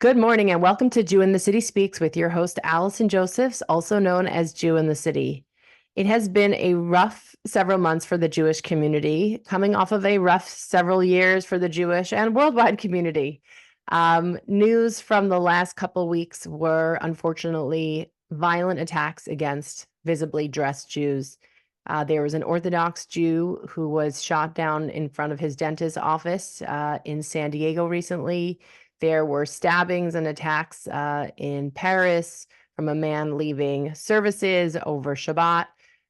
Good morning and welcome to Jew in the City Speaks with your host, Allison Josephs, also known as Jew in the City. It has been a rough several months for the Jewish community, coming off of a rough several years for the Jewish and worldwide community. News from the last couple weeks were unfortunately violent attacks against visibly dressed Jews. There was an Orthodox Jew who was shot down in front of his dentist's office in San Diego recently. There were stabbings and attacks in Paris from a man leaving services over Shabbat,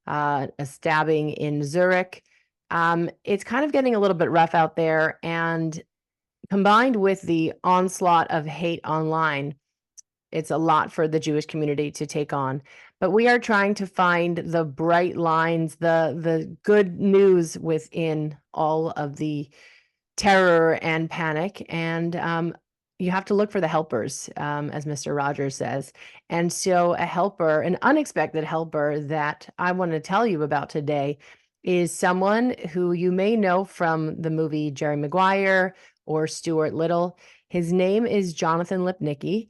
a stabbing in Zurich. It's kind of getting a little bit rough out there, and combined with the onslaught of hate online, it's a lot for the Jewish community to take on. But we are trying to find the bright lines, the good news within all of the terror and panic. And you have to look for the helpers, as Mr. Rogers says. And so a helper, an unexpected helper that I want to tell you about today is someone who you may know from the movie Jerry Maguire or Stuart Little. His name is Jonathan Lipnicki.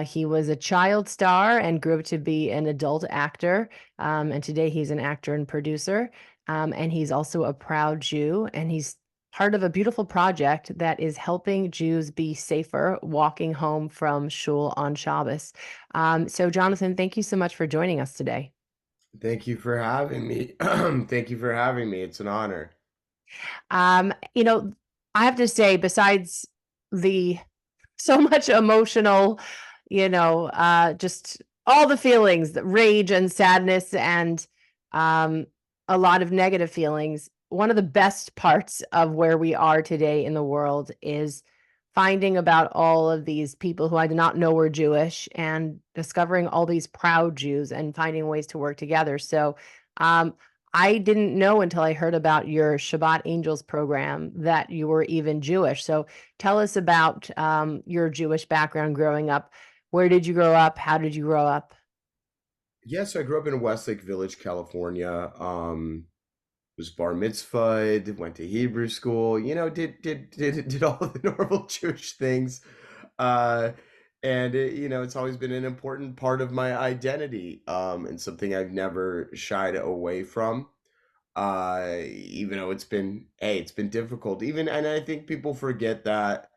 He was a child star and grew up to be an adult actor. And today he's an actor and producer. And he's also a proud Jew, and he's part of a beautiful project that is helping Jews be safer walking home from shul on Shabbos. So Jonathan, thank you so much for joining us today. Thank you for having me. Thank you for having me. It's an honor. Um, you know, I have to say, besides the so much emotional, just all the feelings, the rage and sadness and um, a lot of negative feelings. One of the best parts of where we are today in the world is finding about all of these people who I did not know were Jewish and discovering all these proud Jews and finding ways to work together. So, um, I didn't know until I heard about your Shabbat Angels program that you were even Jewish. So tell us about your Jewish background growing up. Where did you grow up? How did you grow up? Yes, I grew up in Westlake Village, California. Was bar mitzvahed, went to Hebrew school, did all the normal Jewish things. Uh and it's always been an important part of my identity, and something I've never shied away from. Even though it's been difficult. And I think people forget that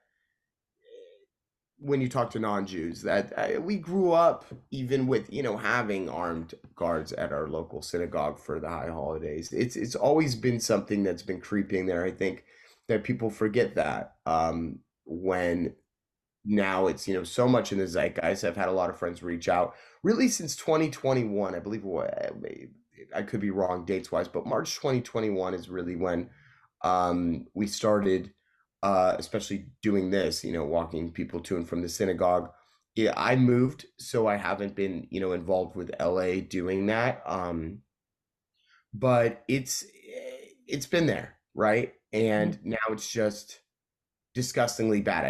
when you talk to non-Jews that we grew up even with having armed guards at our local synagogue for the high holidays. It's always been something that's been creeping there. I think that people forget that when now it's so much in the zeitgeist. I've had a lot of friends reach out really since 2021. I believe I could be wrong dates wise, but March 2021 is really when we started, especially doing this, walking people to and from the synagogue. Yeah, I moved, so I haven't been, involved with LA doing that. But it's been there, right? And now it's just disgustingly bad.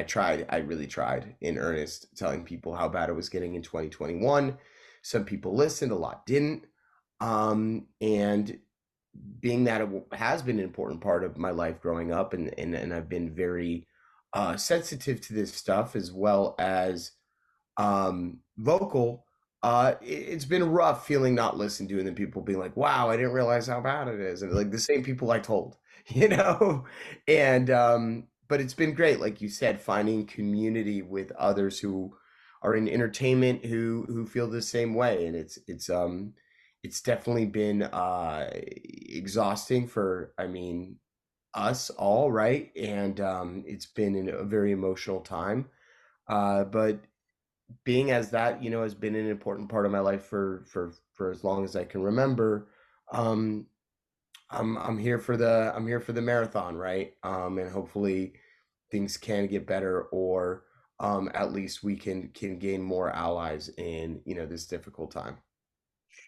I really tried in earnest telling people how bad it was getting in 2021. Some people listened, a lot didn't. And being that it has been an important part of my life growing up, and I've been very sensitive to this stuff as well as vocal. It's been rough feeling not listened to, and then people being like, "Wow, I didn't realize how bad it is," and like the same people I told, you know. And but it's been great, like you said, finding community with others who are in entertainment who feel the same way, and it's definitely been exhausting for, I mean, us all, right? And it's been a very emotional time. But being as that, has been an important part of my life for as long as I can remember. um I'm here for the marathon, right? And hopefully things can get better, or at least we can gain more allies in this difficult time.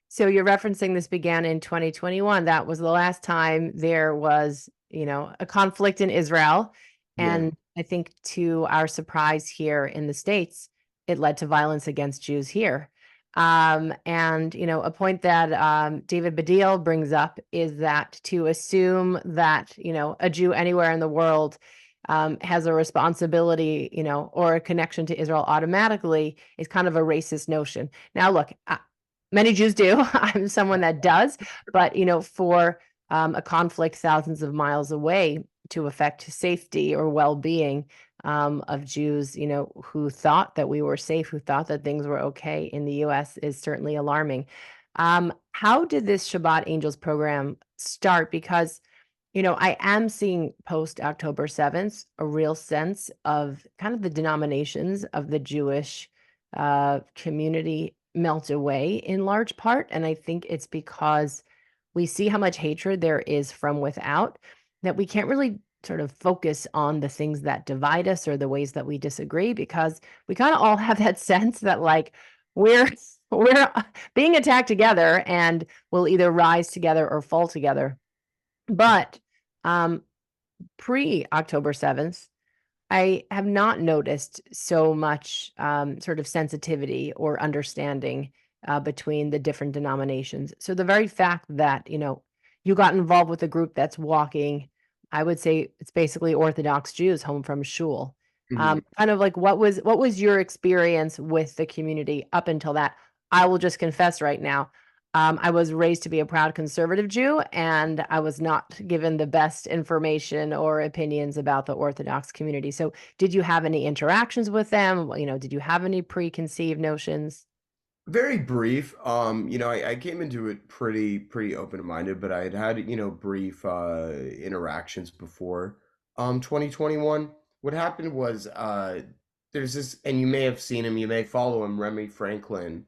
So you're referencing this began in 2021. That was the last time there was, a conflict in Israel. Yeah. And I think to our surprise here in the States, it led to violence against Jews here. And, a point that David Baddiel brings up is that to assume that, a Jew anywhere in the world has a responsibility, or a connection to Israel automatically is kind of a racist notion. Now, look, many Jews do. I'm someone that does, but for a conflict thousands of miles away to affect safety or well-being of Jews, who thought that we were safe, who thought that things were okay in the U.S. is certainly alarming. How did this Shabbat Angels program start? Because I am seeing post October 7th a real sense of kind of the denominations of the Jewish community melt away in large part. And I think it's because we see how much hatred there is from without, that we can't really sort of focus on the things that divide us or the ways that we disagree, because we kind of all have that sense that like we're we're being attacked together and we'll either rise together or fall together. But um, pre October 7th, I have not noticed so much sort of sensitivity or understanding between the different denominations. So the very fact that, you got involved with a group that's walking, I would say it's basically Orthodox Jews home from shul. Mhm. Kind of like what was your experience with the community up until that? I will just confess right now. I was raised to be a proud conservative Jew, and I was not given the best information or opinions about the Orthodox community. So, did you have any interactions with them? Did you have any preconceived notions? Very brief. I came into it pretty open-minded, but I had brief interactions before 2021. What happened was there's this, and you may have seen him, you may follow him, Remy Franklin,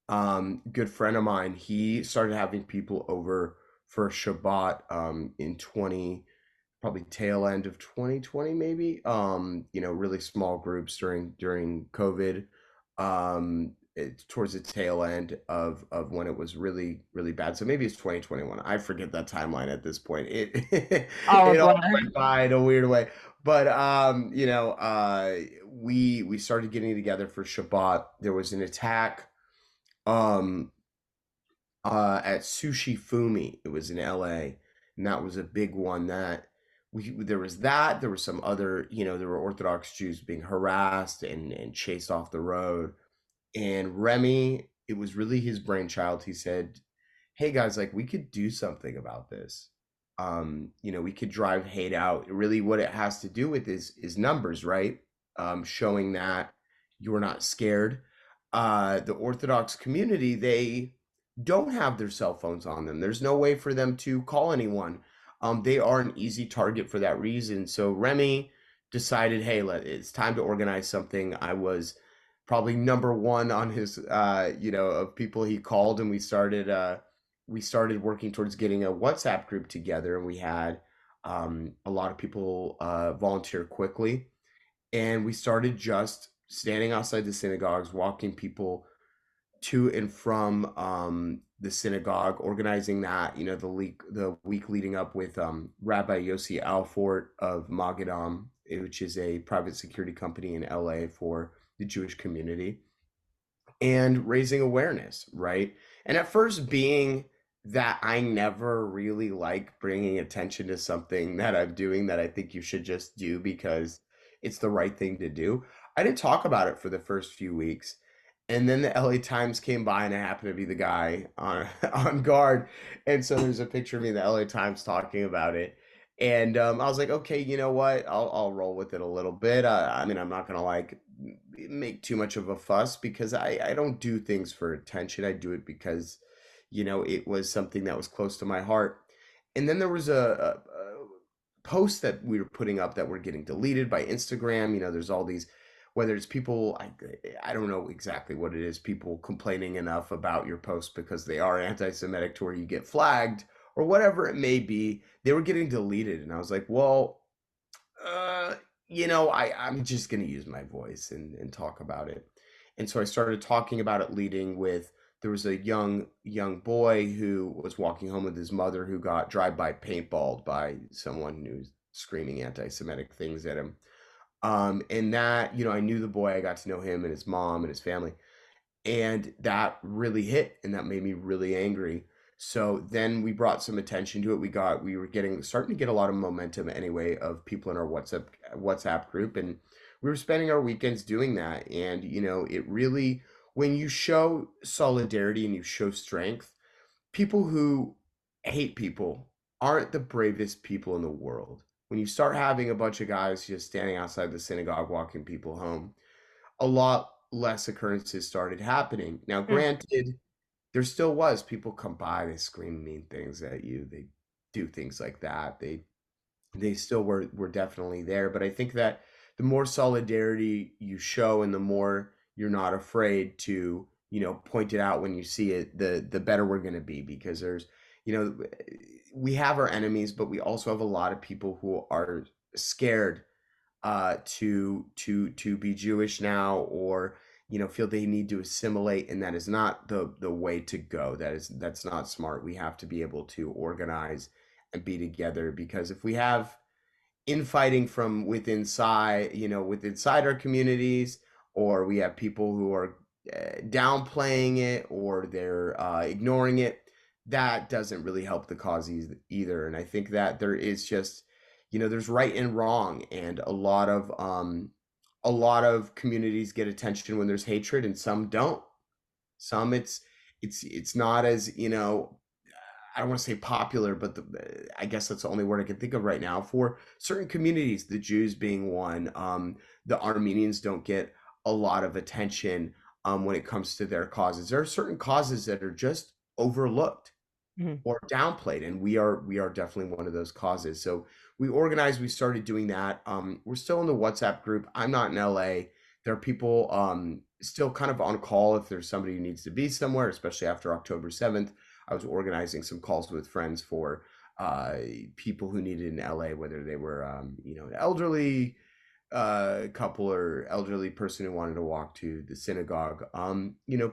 good friend of mine. He started having people over for Shabbat in 20, probably tail end of 2020 maybe. Really small groups during COVID. Towards the tail end of when it was really bad. So maybe it's 2021. I forget that timeline at this point. It All a it all blur. went by in a weird way. But we started getting together for Shabbat. There was an attack um at Sushi Fumi. It was in LA, and that was a big one. That we there was that. There were some other, there were Orthodox Jews being harassed and chased off the road. And Remy, it was really his brainchild. He said, "Hey guys, like we could do something about this. We could drive hate out. Really, what it has to do with is numbers, right? Showing that you're not scared. The Orthodox community, they don't have their cell phones on them. There's no way for them to call anyone. They are an easy target for that reason. So Remy decided, hey, it's time to organize something. I was probably number one on his, of people he called, and we started working towards getting a WhatsApp group together, and we had a lot of people volunteer quickly, and we started just standing outside the synagogues, walking people to and from the synagogue, organizing that, the week leading up with Rabbi Yossi Alfort of Magadam, which is a private security company in LA for the Jewish community, and raising awareness, right? And at first, being that I never really like bringing attention to something that I'm doing that I think you should just do because it's the right thing to do, I didn't talk about it for the first few weeks. And then the LA Times came by, and I happened to be the guy on on guard. And so there's a picture of me in the LA Times talking about it. And I was like, okay, you know what? I'll roll with it a little bit. I mean, I'm not gonna like make too much of a fuss because I don't do things for attention. I do it because, it was something that was close to my heart. And then there was a post that we were putting up that were getting deleted by Instagram. There's all these, whether it's people, I don't know exactly what it is, people complaining enough about your post because they are anti-Semitic to where you get flagged or whatever it may be. They were getting deleted. And I was like, well, uh, I'm just going to use my voice and talk about it. And so I started talking about it, leading with, there was a young boy who was walking home with his mother who got drive-by paintballed by someone who's screaming anti-Semitic things at him. And that, I knew the boy, I got to know him and his mom and his family. And that really hit, and that made me really angry. So then we brought some attention to it. We were starting to get a lot of momentum anyway of people in our WhatsApp group, and we were spending our weekends doing that. And it really, when you show solidarity and you show strength, people who hate people aren't the bravest people in the world. When you start having a bunch of guys just standing outside the synagogue walking people home, a lot less occurrences started happening. Now, Mm. granted, there still was people come by, they scream mean things at you, they do things like that. They still were definitely there, but I think that the more solidarity you show and the more you're not afraid to point it out when you see it, the better we're going to be, because there's you know we have our enemies, but we also have a lot of people who are scared to be Jewish now, or feel they need to assimilate, and that is not the way to go. That's not smart. We have to be able to organize and be together, because if we have infighting from within our communities, or we have people who are downplaying it, or they're ignoring it, that doesn't really help the cause either. And I think that there is just there's right and wrong, and a lot of communities get attention when there's hatred, and some don't. Some it's not as I don't want to say popular, but I guess that's the only word I can think of right now for certain communities, the Jews being one. The Armenians don't get a lot of attention when it comes to their causes. There are certain causes that are just overlooked Mhm. or downplayed, and we are definitely one of those causes. So we started doing that. We're still in the WhatsApp group. I'm not in LA. There are people still kind of on call if there's somebody who needs to be somewhere, especially after October 7th. I was organizing some calls with friends for people who needed in LA, whether they were an elderly couple or elderly person who wanted to walk to the synagogue.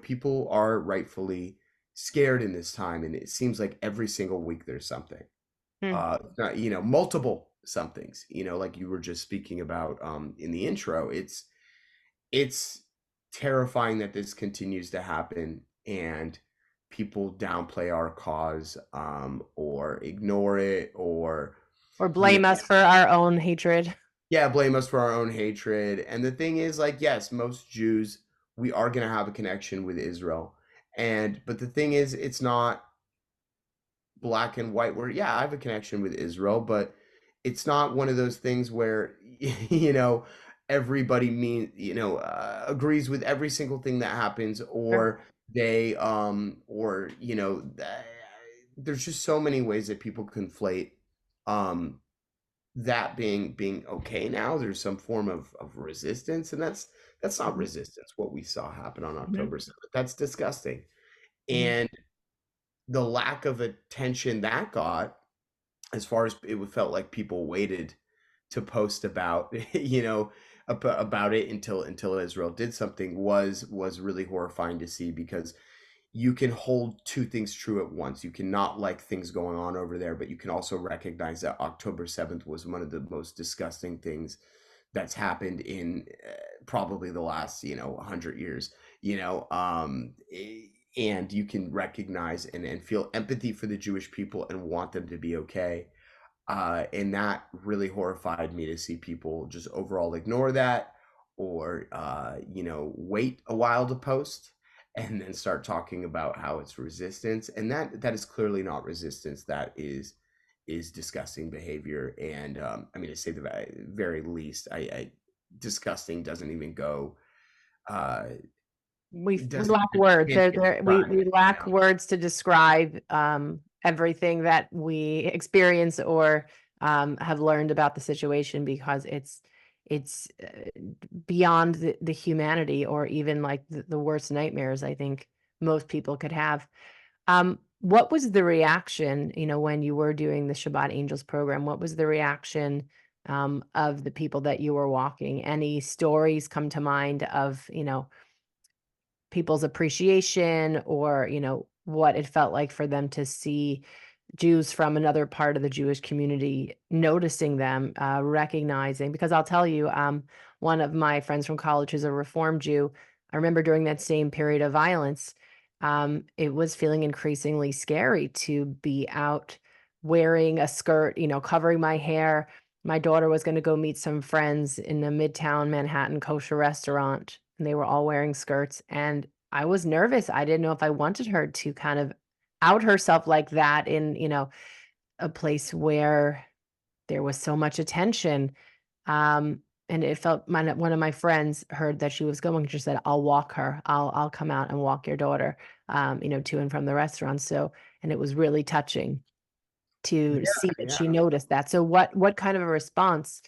People are rightfully scared in this time, and it seems like every single week there's something. Mm. Multiple somethings. Like you were just speaking about in the intro. It's terrifying that this continues to happen, and people downplay our cause, or ignore it, or Or you know blame us for our own hatred. yeah, blame us for our own hatred. And the thing is, like, yes, most Jews, we are going to have a connection with Israel. But the thing is, it's not black and white where, yeah, I have a connection with Israel, but it's not one of those things where, everybody agrees with every single thing that happens, Sure. or they, there's just so many ways that people conflate, um, that being okay. Now there's some form of resistance, and that's not Mhm. resistance. What we saw happen on Mhm. October 7th, that's disgusting. Mhm. And the lack of attention that got, as far as it felt like people waited to post about about it until Israel did something, was really horrifying to see, because you can hold two things true at once. You cannot like things going on over there, but you can also recognize that October 7th was one of the most disgusting things that's happened in probably the last 100 years. And you can recognize and feel empathy for the Jewish people and want them to be okay. And that really horrified me, to see people just overall ignore that, or wait a while to post and then start talking about how it's resistance. And that is clearly not resistance. That is disgusting behavior. And I mean, to say the very least, I disgusting doesn't even go. We It we doesn't lack even words. can't There, get there we described. lack words to describe everything that we experience or have learned about the situation, because it's beyond the humanity, or even like the worst nightmares I think most people could have. What was the reaction, when you were doing the Shabbat Angels program? What was the reaction of the people that you were walking? Any stories come to mind of, people's appreciation, or what it felt like for them to see Jews from another part of the Jewish community noticing them, recognizing? Because I'll tell you, one of my friends from college who's a Reform Jew, I remember during that same period of violence, it was feeling increasingly scary to be out wearing a skirt, covering my hair. My daughter was going to go meet some friends in a midtown Manhattan kosher restaurant, and they were all wearing skirts. And I was nervous. I didn't know if I wanted her to kind of out herself like that in, a place where there was so much attention. And it felt one of my friends heard that she was going. She said, "I'll walk her. I'll come out and walk your daughter, to and from the restaurant." So, and it was really touching to see that Yeah. she noticed that. So, what kind of a response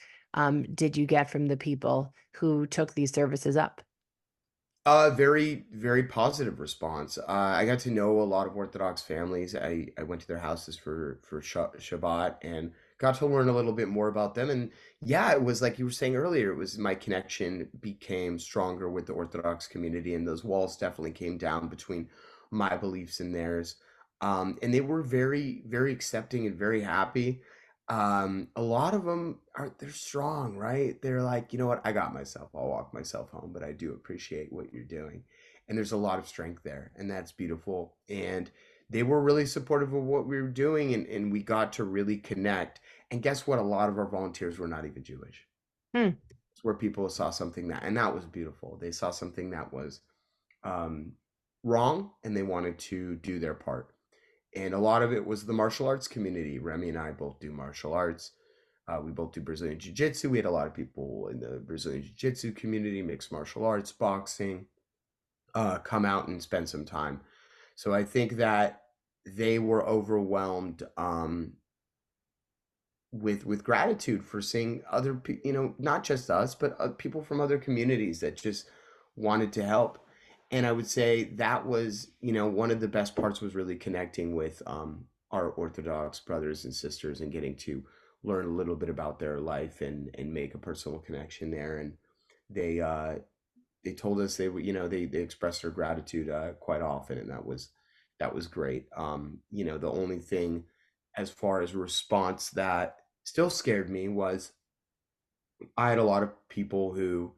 did you get from the people who took these services up? Very, very positive response. I got to know a lot of Orthodox families. I went to their houses for Shabbat and got to learn a little bit more about them. And yeah, it was like you were saying earlier, it was my connection became stronger with the Orthodox community, and those walls definitely came down between my beliefs and theirs. And they were very, very accepting and very happy. A lot of them they're strong, right? They're like, you know what, I got myself, I'll walk myself home, but I do appreciate what you're doing. And there's a lot of strength there, and that's beautiful. And they were really supportive of what we were doing, and we got to really connect. And guess what, a lot of our volunteers were not even Jewish. Hmm. It's where people saw something that was beautiful. They saw something that was um wrong, and they wanted to do their part. And a lot of it was the martial arts community. Remy and I both do martial arts. We both do Brazilian Jiu-Jitsu. We had a lot of people in the Brazilian Jiu-Jitsu community, mixed martial arts, boxing, come out and spend some time. So I think that they were overwhelmed with gratitude for seeing other people, not just us, but people from other communities that just wanted to help. And I would say that was, one of the best parts was really connecting with our Orthodox brothers and sisters and getting to learn a little bit about their life and make a personal connection there. And they they told us they were, they expressed their gratitude quite often, and that was great. The only thing as far as response that still scared me was I had a lot of people who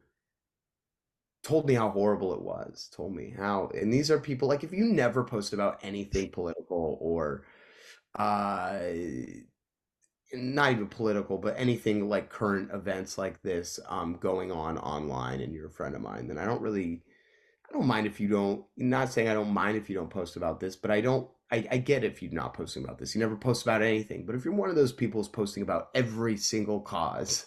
told me how horrible it was, told me how, and these are people like if you never post about anything political or uh not even political, but anything like current events like this going on online and you're a friend of mine, then I don't mind if you don't, not saying I don't mind if you don't post about this, but I get if you're not posting about this. You never post about anything. But if you're one of those people who's posting about every single cause,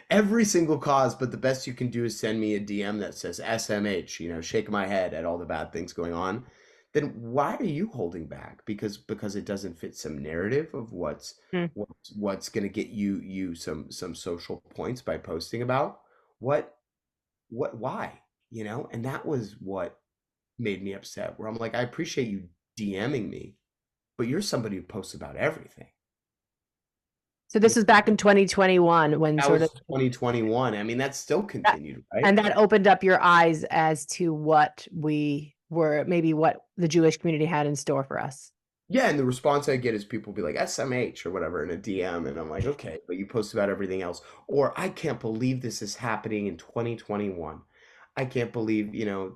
but the best you can do is send me a DM that says SMH, shake my head at all the bad things going on, then why are you holding back? Because it doesn't fit some narrative of Hmm. what's going to get you some social points by posting about what why, and that was what made me upset, where I'm like, I appreciate you DMing me, but you're somebody who posts about everything. So this is back in 2021 when That sort of, was 2021. I mean, that's still that, continued, right? and that opened up your eyes as to what we were, maybe what the Jewish community had in store for us. Yeah, and the response I get is people be like SMH or whatever in a DM, and I'm like, okay, but you post about everything else. Or I can't believe this is happening in 2021. I can't believe,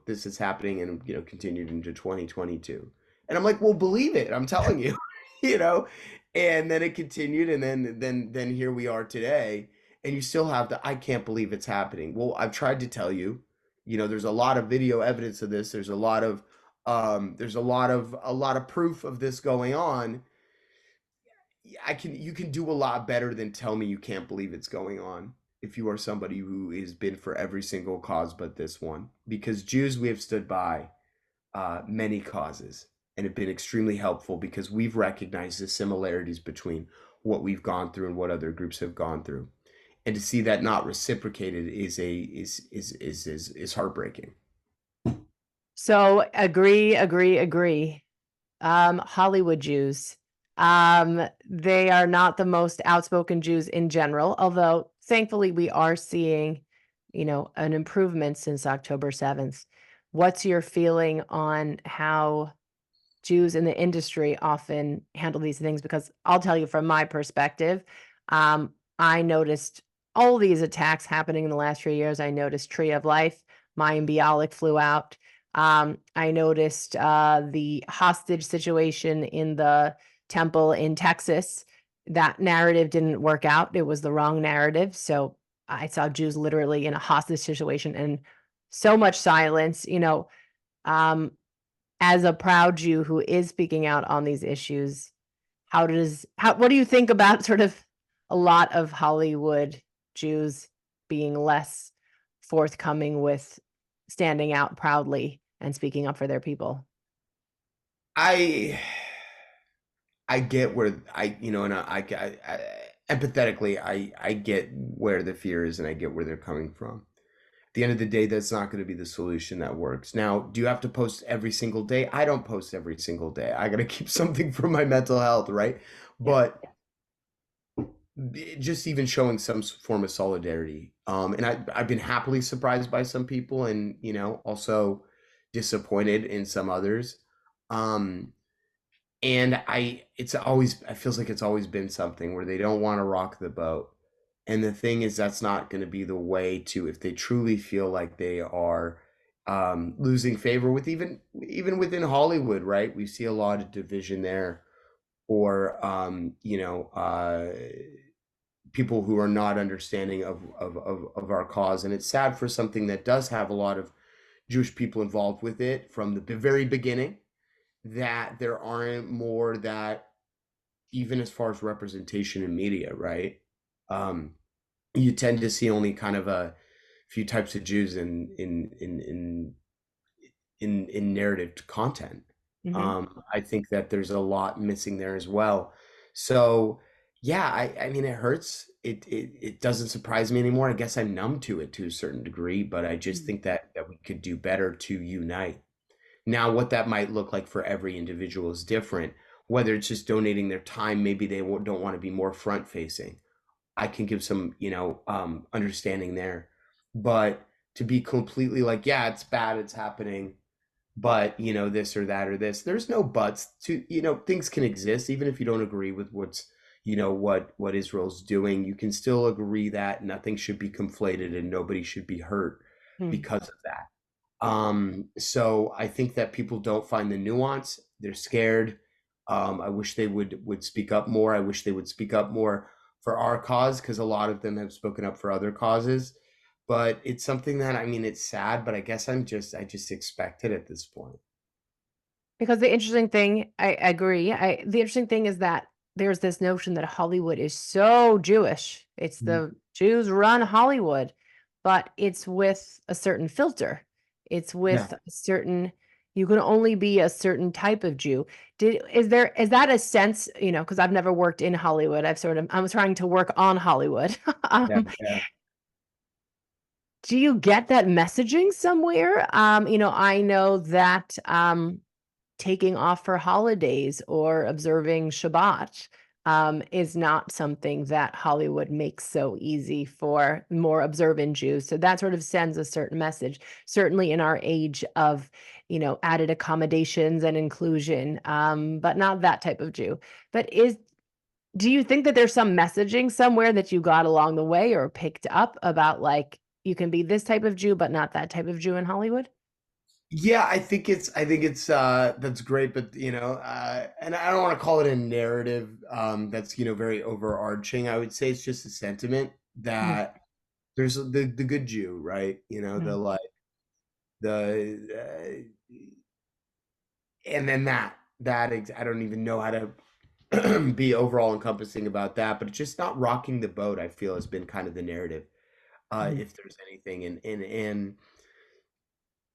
this is happening and, continued into 2022. And I'm like, well, believe it. I'm telling you, you know. And then it continued, and then here we are today, and you still have the I can't believe it's happening. Well, I've tried to tell you, there's a lot of video evidence of this. There's a lot of proof of this going on. You can do a lot better than tell me you can't believe it's going on if you are somebody who has been for every single cause but this one. Because Jews, we have stood by many causes and have been extremely helpful because we've recognized the similarities between what we've gone through and what other groups have gone through. And to see that not reciprocated is heartbreaking. So agree, agree, agree. Hollywood Jews. They are not the most outspoken Jews in general, although thankfully we are seeing, an improvement since October 7th. What's your feeling on how Jews in the industry often handle these things? Because I'll tell you from my perspective, I noticed all these attacks happening in the last few years. I noticed Tree of Life, Mayim Bialik flew out. I noticed the hostage situation in the temple in Texas. That narrative didn't work out. It was the wrong narrative. So I saw Jews literally in a hostage situation and so much silence, um, as a proud Jew who is speaking out on these issues, what do you think about sort of a lot of Hollywood Jews being less forthcoming with standing out proudly and speaking up for their people? I I get where and I empathetically, I get where the fear is and I get where they're coming from. At the end of the day, that's not going to be the solution that works. Now, do you have to post every single day? I don't post every single day. I got to keep something for my mental health, right? Yeah. But just even showing some form of solidarity. And I've been happily surprised by some people and, also disappointed in some others. Um, and I feels like it's always been something where they don't want to rock the boat. And the thing is, that's not going to be the way to, if they truly feel like they are losing favor with even within Hollywood, right? We see a lot of division there, or people who are not understanding of our cause. And it's sad for something that does have a lot of Jewish people involved with it from the very beginning, that there aren't more, that even as far as representation in media, right? Um, you tend to see only kind of a few types of Jews in narrative content. Mhm. I think that there's a lot missing there as well. So yeah, I mean it hurts. It doesn't surprise me anymore. I guess I'm numb to it to a certain degree, but I just Mhm. think that we could do better to unite. Now, what that might look like for every individual is different. Whether it's just donating their time, maybe they don't want to be more front facing. I can give some, understanding there. But to be completely like, yeah, it's bad, it's happening, but this or that or this, there's no buts to, things can exist even if you don't agree with what Israel's doing. You can still agree that nothing should be conflated and nobody should be hurt Hmm. because of that. So I think that people don't find the nuance. They're scared. I wish they would speak up more. I wish they would speak up more for our cause, because a lot of them have spoken up for other causes. But it's something that, I mean, it's sad, but I guess I just expect it at this point. Because the interesting thing, I agree. The interesting thing is that there's this notion that Hollywood is so Jewish. It's Mhm. the Jews run Hollywood, but it's with a certain filter. It's Yeah. with a certain, you can only be a certain type of Jew. Is that a sense, because I've never worked in Hollywood. I'm trying to work on Hollywood. Yeah. Um, Yeah. do you get that messaging somewhere? I know that taking off for holidays or observing Shabbat is not something that Hollywood makes so easy for more observant Jews. So that sort of sends a certain message, certainly in our age of, added accommodations and inclusion, but not that type of Jew. But do you think that there's some messaging somewhere that you got along the way or picked up about like, you can be this type of Jew, but not that type of Jew in Hollywood? Yeah, I think it's that's great, but and I don't want to call it a narrative that's very overarching. I would say it's just a sentiment Mhm. that there's the good Jew, right? The Mhm. like the and then I don't even know how to be overall encompassing about that, but it's just not rocking the boat, I feel, has been kind of the narrative. Mhm. If there's anything, and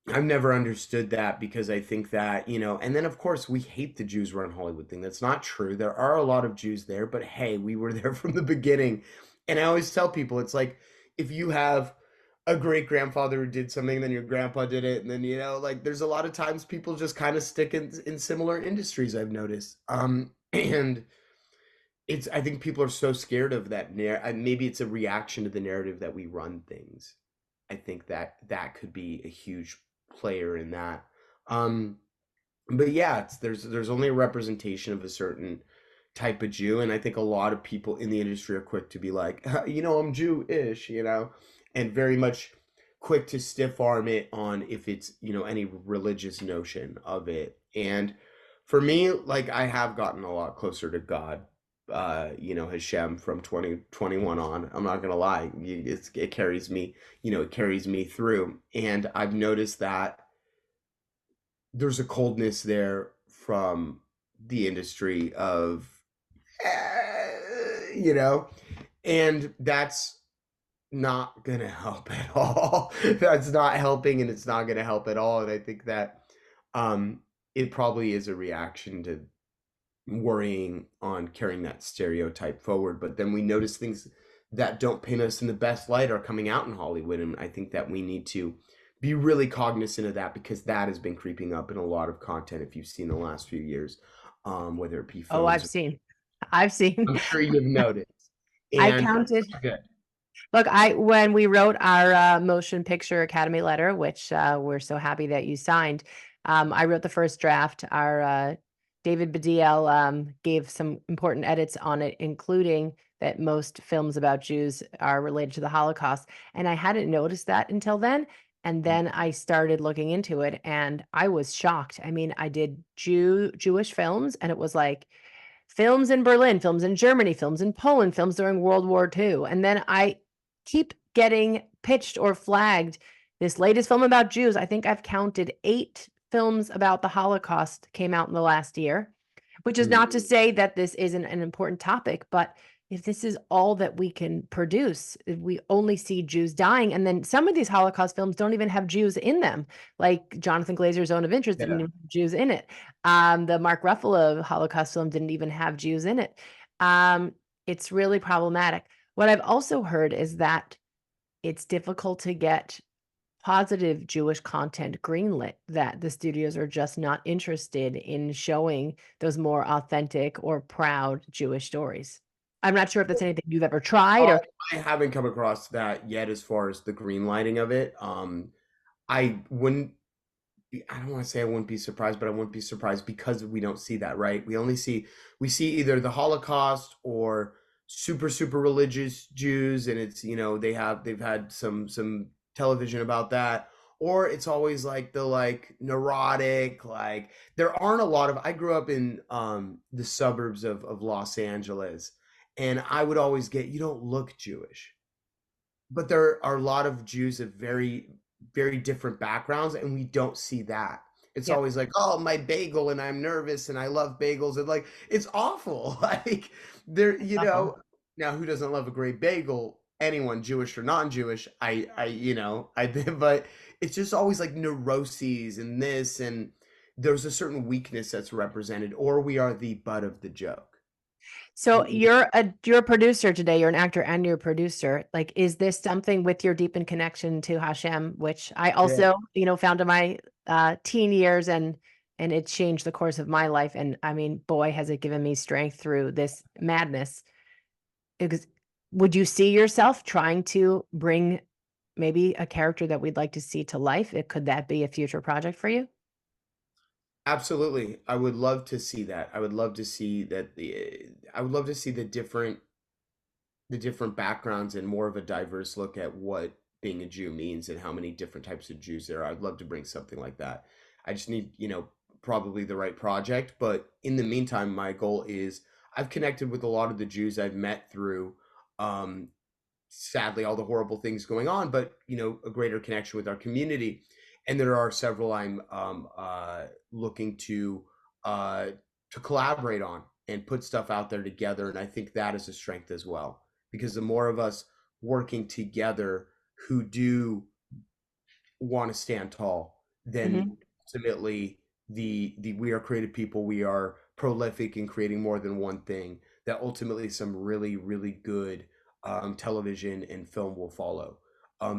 I've never understood that, because I think that, and then of course we hate the Jews run Hollywood thing. That's not true. There are a lot of Jews there, but hey, we were there from the beginning. And I always tell people, it's like if you have a great grandfather who did something, then your grandpa did it, and then like there's a lot of times people just kind of stick in similar industries, I've noticed. And it's I think people are so scared of that maybe it's a reaction to the narrative that we run things. I think that could be a huge player in that. Um, but yeah, there's only a representation of a certain type of Jew, and I think a lot of people in the industry are quick to be like, I'm Jewish, and very much quick to stiff arm it on if it's, any religious notion of it. And for me, like, I have gotten a lot closer to God, Hashem, from 2021 on. I'm not gonna lie. It carries me, it carries me through. And I've noticed that there's a coldness there from the industry of, you know, and that's not gonna help at all. That's not helping, and it's not gonna help at all. And I think that it probably is a reaction to worrying on carrying that stereotype forward. But then we notice things that don't paint us in the best light are coming out in Hollywood, and I think that we need to be really cognizant of that, because that has been creeping up in a lot of content if you've seen the last few years, whether it be Oh, I've films. seen. I've seen. I'm sure you've noticed. I And counted. good. Look, when we wrote our Motion Picture Academy letter, which we're so happy that you signed, I wrote the first draft. Our David Badiel gave some important edits on it, including that most films about Jews are related to the Holocaust. And I hadn't noticed that until then. And then I started looking into it, and I was shocked. I mean, I did Jewish films, and it was like films in Berlin, films in Germany, films in Poland, films during World War II. And then I keep getting pitched or flagged this latest film about Jews. I think I've counted 8 films about the Holocaust came out in the last year, which is not to say that this isn't an important topic, but if this is all that we can produce, if we only see Jews dying, and then some of these Holocaust films don't even have Jews in them, like Jonathan Glazer's Zone of Interest didn't Yeah. even have Jews in it. The Mark Ruffalo Holocaust film didn't even have Jews in it. It's really problematic. What I've also heard is that it's difficult to get positive Jewish content greenlit, that the studios are just not interested in showing those more authentic or proud Jewish stories. I'm not sure if that's anything you've ever tried Uh, or I haven't come across that yet as far as the green lighting of it. I wouldn't I don't want to say I wouldn't be surprised, but I wouldn't be surprised because we don't see that, right? We see either the Holocaust or super religious Jews, and it's, they've had some television about that, or it's always like the, like, neurotic, like, there aren't a lot of, I grew up in the suburbs of Los Angeles, and I would always get, you don't look Jewish. But there are a lot of Jews of very different backgrounds, and we don't see that. It's Yep. always like, oh, my bagel, and I'm nervous, and I love bagels, and, like, it's awful. Like, there, Awful. now, who doesn't love a great bagel? Anyone, Jewish or non-Jewish. But it's just always like neuroses and this, and there's a certain weakness that's represented, or we are the butt of the joke. So you're a producer today, you're an actor and you're a producer. Like, is this something with your deepened connection to Hashem, which I Yeah. also, found in my teen years, and it changed the course of my life. And I mean, boy, has it given me strength through this madness. Because would you see yourself trying to bring maybe a character that we'd like to see to life? Could that be a future project for you? Absolutely. I would love to see that. I would love to see the different backgrounds and more of a diverse look at what being a Jew means and how many different types of Jews there are. I'd love to bring something like that. I just need, probably the right project. But in the meantime, my goal is, I've connected with a lot of the Jews I've met through, um, sadly, all the horrible things going on, but, a greater connection with our community. And there are several I'm looking to collaborate on and put stuff out there together. And I think that is a strength as well, because the more of us working together who do want to stand tall, then Mhm. ultimately the we are creative people, we are prolific in creating more than one thing, that ultimately some really good television and film will follow,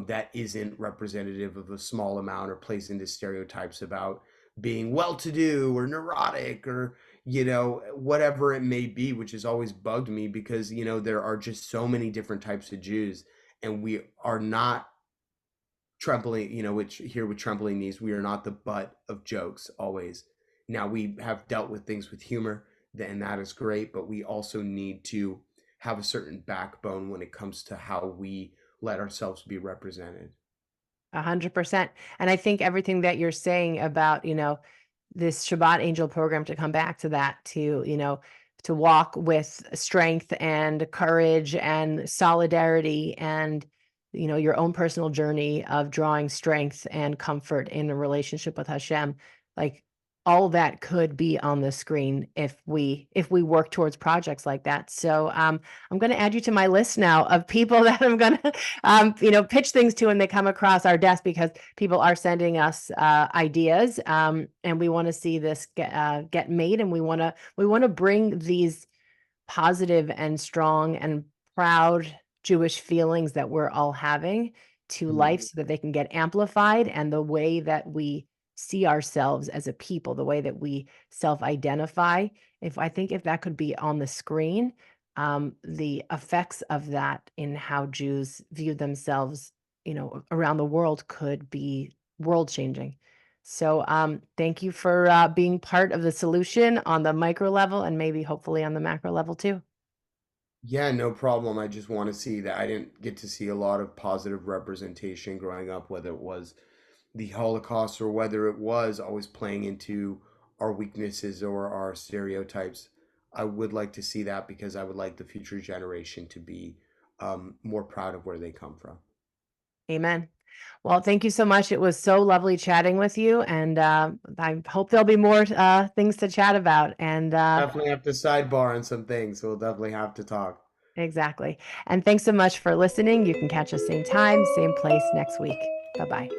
that isn't representative of a small amount or plays into stereotypes about being well-to-do or neurotic or, whatever it may be, which has always bugged me, because, there are just so many different types of Jews, and we are not trembling, which here with trembling knees, we are not the butt of jokes always. Now, we have dealt with things with humor, and that is great, but we also need to have a certain backbone when it comes to how we let ourselves be represented. 100%. And I think everything that you're saying about, this Shabbat Angel program, to come back to that, to walk with strength and courage and solidarity and, your own personal journey of drawing strength and comfort in a relationship with Hashem, like all that could be on the screen if we work towards projects like that. So I'm going to add you to my list now of people that I'm going to pitch things to when they come across our desk, because people are sending us ideas, and we want to see this get made, and we want to bring these positive and strong and proud Jewish feelings that we're all having to life, Mhm. so that they can get amplified, and the way that we see ourselves as a people, the way that we self-identify. If that could be on the screen, the effects of that in how Jews view themselves, around the world, could be world changing. So, thank you for being part of the solution on the micro level, and maybe hopefully on the macro level too. Yeah, no problem. I just want to see that I didn't get to see a lot of positive representation growing up, whether it was the Holocaust or whether it was always playing into our weaknesses or our stereotypes. I would like to see that because I would like the future generation to be more proud of where they come from. Amen. Well, thank you so much. It was so lovely chatting with you, and I hope there'll be more things to chat about. And Definitely have to sidebar on some things. We'll definitely have to talk. exactly. And thanks so much for listening. You can catch us same time, same place next week. Bye bye.